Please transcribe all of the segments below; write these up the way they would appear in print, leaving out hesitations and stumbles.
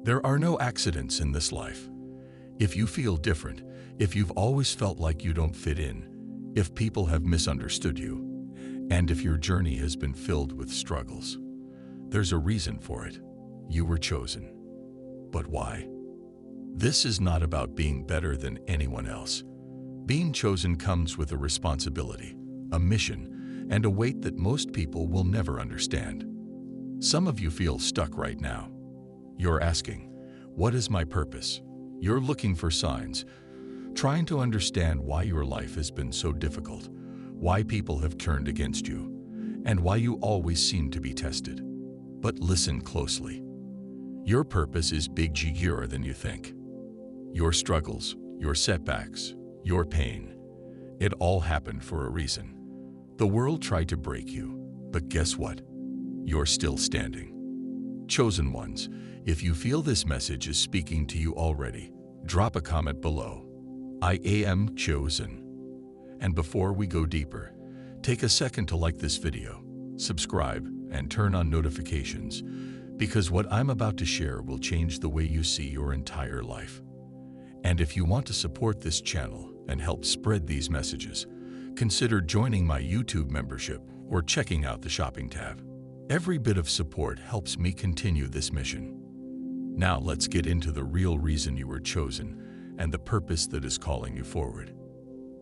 There are no accidents in this life. If you feel different, if you've always felt like you don't fit in, if people have misunderstood you, and if your journey has been filled with struggles, there's a reason for it. You were chosen. But why? This is not about being better than anyone else. Being chosen comes with a responsibility, a mission, and a weight that most people will never understand. Some of you feel stuck right now. You're asking, what is my purpose? You're looking for signs, trying to understand why your life has been so difficult, why people have turned against you, and why you always seem to be tested. But listen closely. Your purpose is bigger than you think. Your struggles, your setbacks, your pain, it all happened for a reason. The world tried to break you, but guess what? You're still standing. Chosen ones, if you feel this message is speaking to you already, drop a comment below. I am chosen. And before we go deeper, take a second to like this video, subscribe, and turn on notifications, because what I'm about to share will change the way you see your entire life. And if you want to support this channel and help spread these messages, consider joining my YouTube membership or checking out the shopping tab. Every bit of support helps me continue this mission. Now let's get into the real reason you were chosen and the purpose that is calling you forward.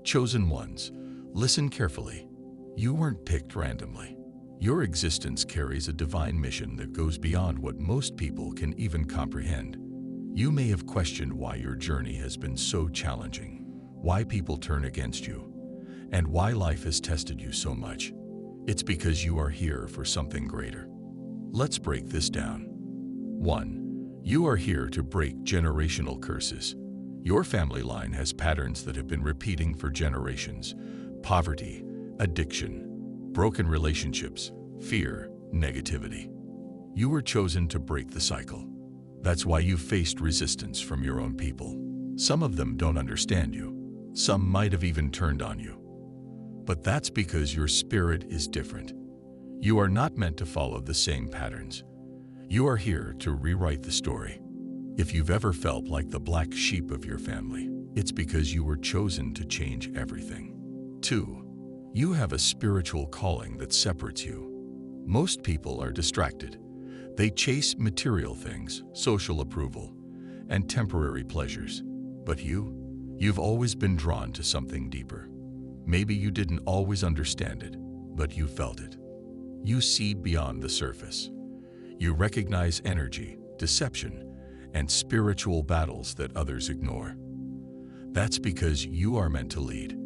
Chosen ones, listen carefully. You weren't picked randomly. Your existence carries a divine mission that goes beyond what most people can even comprehend. You may have questioned why your journey has been so challenging, why people turn against you, and why life has tested you so much. It's because you are here for something greater. Let's break this down. 1. You are here to break generational curses. Your family line has patterns that have been repeating for generations: poverty, addiction, broken relationships, fear, negativity. You were chosen to break the cycle. That's why you faced resistance from your own people. Some of them don't understand you. Some might have even turned on you. But that's because your spirit is different. You are not meant to follow the same patterns. You are here to rewrite the story. If you've ever felt like the black sheep of your family, it's because you were chosen to change everything. 2. You have a spiritual calling that separates you. Most people are distracted. They chase material things, social approval, and temporary pleasures. But you've always been drawn to something deeper. Maybe you didn't always understand it, but you felt it. You see beyond the surface. You recognize energy, deception, and spiritual battles that others ignore. That's because you are meant to lead.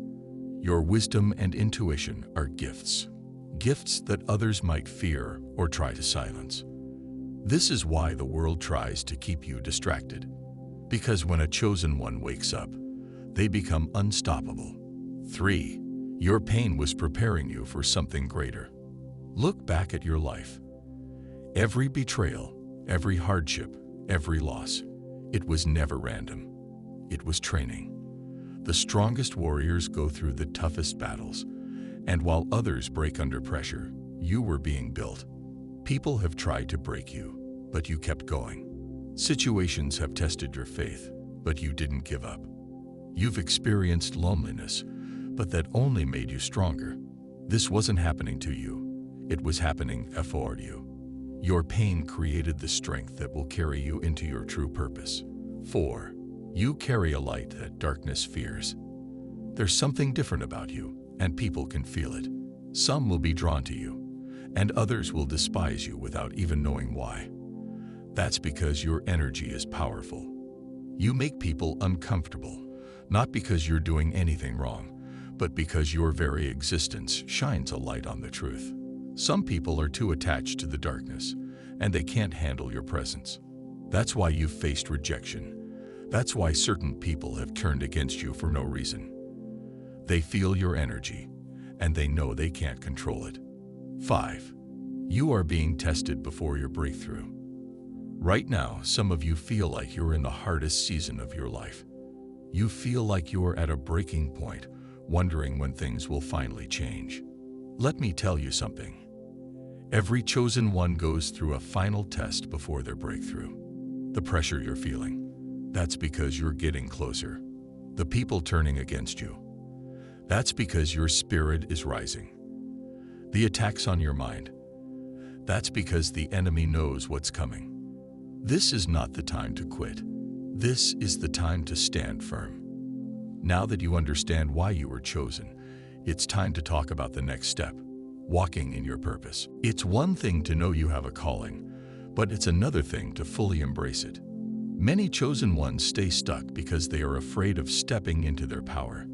Your wisdom and intuition are gifts. Gifts that others might fear or try to silence. This is why the world tries to keep you distracted. Because when a chosen one wakes up, they become unstoppable. 3. Your pain was preparing you for something greater. Look back at your life. Every betrayal, every hardship, every loss, it was never random. It was training. The strongest warriors go through the toughest battles, and while others break under pressure, you were being built. People have tried to break you, but you kept going. Situations have tested your faith, but you didn't give up. You've experienced loneliness, but that only made you stronger. This wasn't happening to you. It was happening for you. Your pain created the strength that will carry you into your true purpose. 4. You carry a light that darkness fears. There's something different about you, and people can feel it. Some will be drawn to you, and others will despise you without even knowing why. That's because your energy is powerful. You make people uncomfortable, not because you're doing anything wrong, but because your very existence shines a light on the truth. Some people are too attached to the darkness, and they can't handle your presence. That's why you've faced rejection. That's why certain people have turned against you for no reason. They feel your energy, and they know they can't control it. 5. You are being tested before your breakthrough. Right now, some of you feel like you're in the hardest season of your life. You feel like you're at a breaking point, wondering when things will finally change. Let me tell you something. Every chosen one goes through a final test before their breakthrough. The pressure you're feeling, that's because you're getting closer. The people turning against you, that's because your spirit is rising. The attacks on your mind, that's because the enemy knows what's coming. This is not the time to quit. This is the time to stand firm. Now that you understand why you were chosen, it's time to talk about the next step, walking in your purpose. It's one thing to know you have a calling, but it's another thing to fully embrace it. Many chosen ones stay stuck because they are afraid of stepping into their power.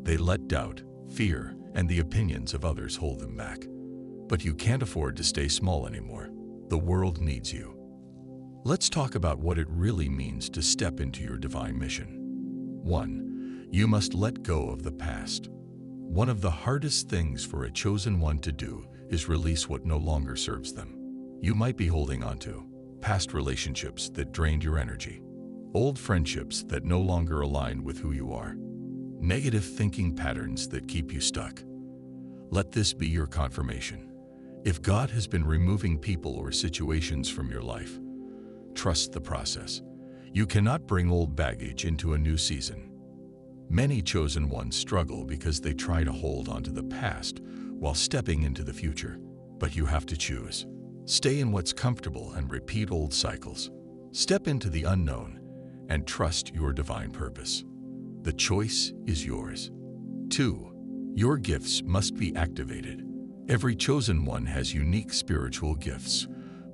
They let doubt, fear, and the opinions of others hold them back. But you can't afford to stay small anymore. The world needs you. Let's talk about what it really means to step into your divine mission. 1. You must let go of the past. One of the hardest things for a chosen one to do is release what no longer serves them. You might be holding on to past relationships that drained your energy, old friendships that no longer align with who you are, negative thinking patterns that keep you stuck. Let this be your confirmation. If God has been removing people or situations from your life, trust the process. You cannot bring old baggage into a new season. Many chosen ones struggle because they try to hold onto the past while stepping into the future. But you have to choose. Stay in what's comfortable and repeat old cycles. Step into the unknown and trust your divine purpose. The choice is yours. 2. Your gifts must be activated. Every chosen one has unique spiritual gifts,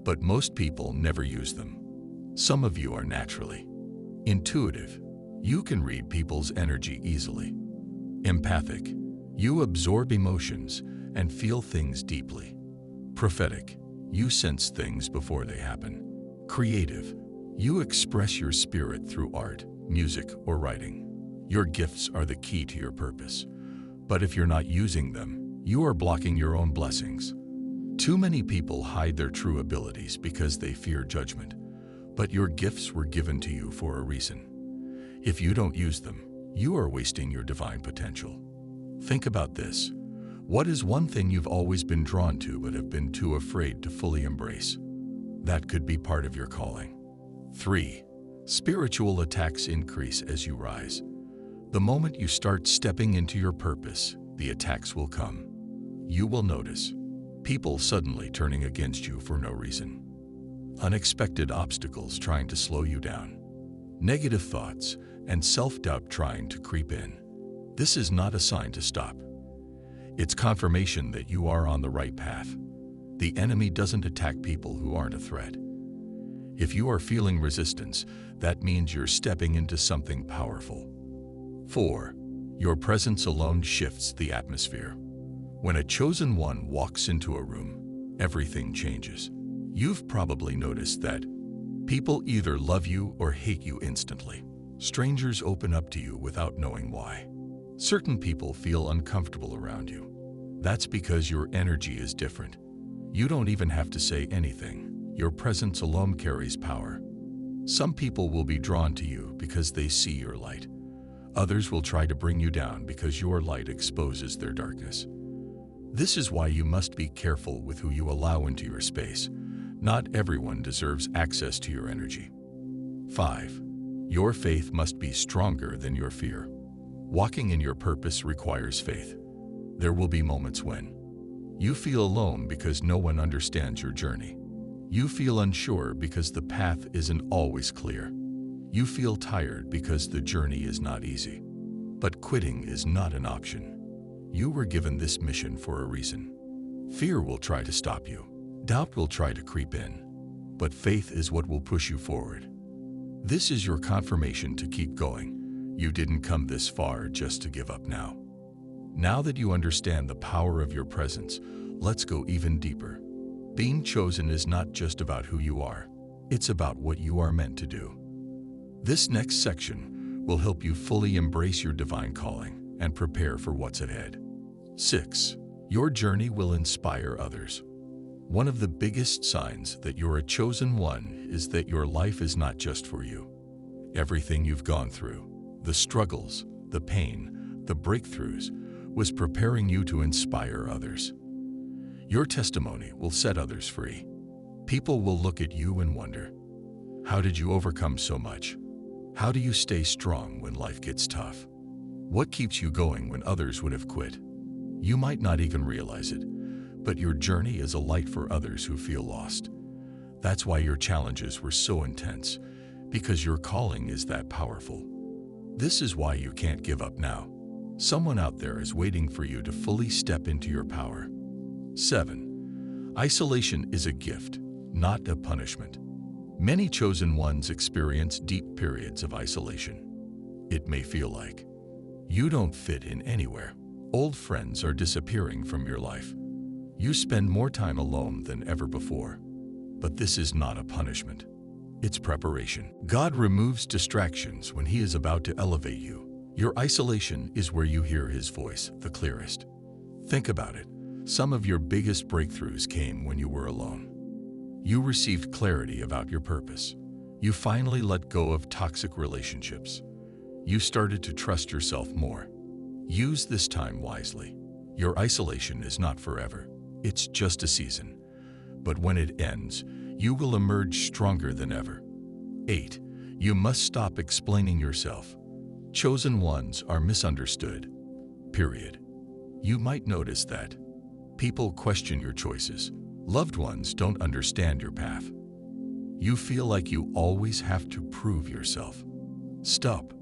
but most people never use them. Some of you are naturally intuitive. You can read people's energy easily. Empathic. You absorb emotions and feel things deeply. Prophetic. You sense things before they happen. Creative. You express your spirit through art, music, or writing. Your gifts are the key to your purpose. But if you're not using them, you are blocking your own blessings. Too many people hide their true abilities because they fear judgment. But your gifts were given to you for a reason. If you don't use them, you are wasting your divine potential. Think about this. What is one thing you've always been drawn to but have been too afraid to fully embrace? That could be part of your calling. 3. Spiritual attacks increase as you rise. The moment you start stepping into your purpose, the attacks will come. You will notice people suddenly turning against you for no reason. Unexpected obstacles trying to slow you down. Negative thoughts and self-doubt trying to creep in. This is not a sign to stop. It's confirmation that you are on the right path. The enemy doesn't attack people who aren't a threat. If you are feeling resistance, that means you're stepping into something powerful. 4. Your presence alone shifts the atmosphere. When a chosen one walks into a room, everything changes. You've probably noticed that people either love you or hate you instantly. Strangers open up to you without knowing why. Certain people feel uncomfortable around you. That's because your energy is different. You don't even have to say anything. Your presence alone carries power. Some people will be drawn to you because they see your light. Others will try to bring you down because your light exposes their darkness. This is why you must be careful with who you allow into your space. Not everyone deserves access to your energy. 5. Your faith must be stronger than your fear. Walking in your purpose requires faith. There will be moments when you feel alone because no one understands your journey. You feel unsure because the path isn't always clear. You feel tired because the journey is not easy. But quitting is not an option. You were given this mission for a reason. Fear will try to stop you. Doubt will try to creep in. But faith is what will push you forward. This is your confirmation to keep going. You didn't come this far just to give up now. Now that you understand the power of your presence, let's go even deeper. Being chosen is not just about who you are. It's about what you are meant to do. This next section will help you fully embrace your divine calling and prepare for what's ahead. 6. Your journey will inspire others. One of the biggest signs that you're a chosen one is that your life is not just for you. Everything you've gone through, the struggles, the pain, the breakthroughs, was preparing you to inspire others. Your testimony will set others free. People will look at you and wonder, How did you overcome so much? How do you stay strong when life gets tough? What keeps you going when others would have quit? You might not even realize it, but your journey is a light for others who feel lost. That's why your challenges were so intense, because your calling is that powerful. This is why you can't give up now. Someone out there is waiting for you to fully step into your power. 7. Isolation is a gift, not a punishment. Many chosen ones experience deep periods of isolation. It may feel like you don't fit in anywhere. Old friends are disappearing from your life. You spend more time alone than ever before. But this is not a punishment. It's preparation. God removes distractions when He is about to elevate you. Your isolation is where you hear His voice the clearest. Think about it. Some of your biggest breakthroughs came when you were alone. You received clarity about your purpose. You finally let go of toxic relationships. You started to trust yourself more. Use this time wisely. Your isolation is not forever. It's just a season. But when it ends, you will emerge stronger than ever. 8. You must stop explaining yourself. Chosen ones are misunderstood. Period. You might notice that people question your choices. Loved ones don't understand your path. You feel like you always have to prove yourself. Stop.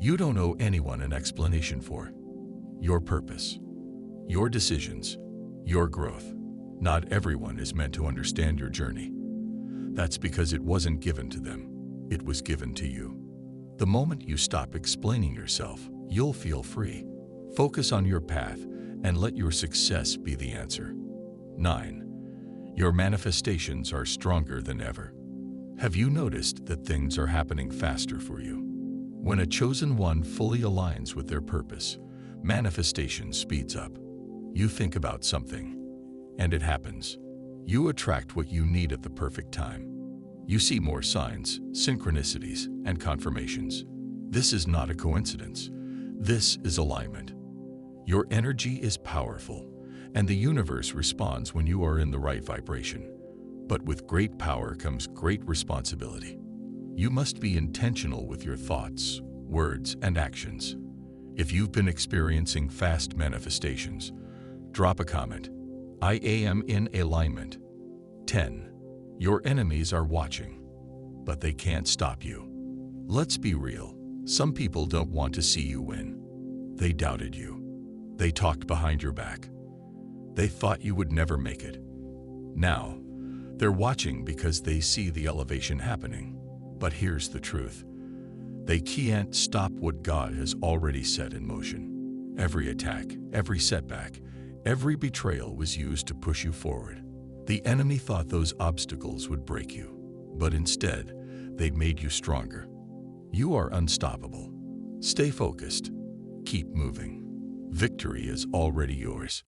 You don't owe anyone an explanation for your purpose, your decisions, your growth. Not everyone is meant to understand your journey. That's because it wasn't given to them. It was given to you. The moment you stop explaining yourself, you'll feel free. Focus on your path and let your success be the answer. 9. Your manifestations are stronger than ever. Have you noticed that things are happening faster for you? When a chosen one fully aligns with their purpose, manifestation speeds up. You think about something, and it happens. You attract what you need at the perfect time. You see more signs, synchronicities, and confirmations. This is not a coincidence. This is alignment. Your energy is powerful, and the universe responds when you are in the right vibration. But with great power comes great responsibility. You must be intentional with your thoughts, words, and actions. If you've been experiencing fast manifestations, drop a comment. I am in alignment. 10. Your enemies are watching, but they can't stop you. Let's be real. Some people don't want to see you win. They doubted you. They talked behind your back. They thought you would never make it. Now, they're watching because they see the elevation happening. But here's the truth. They can't stop what God has already set in motion. Every attack, every setback, every betrayal was used to push you forward. The enemy thought those obstacles would break you, but instead, they made you stronger. You are unstoppable. Stay focused. Keep moving. Victory is already yours.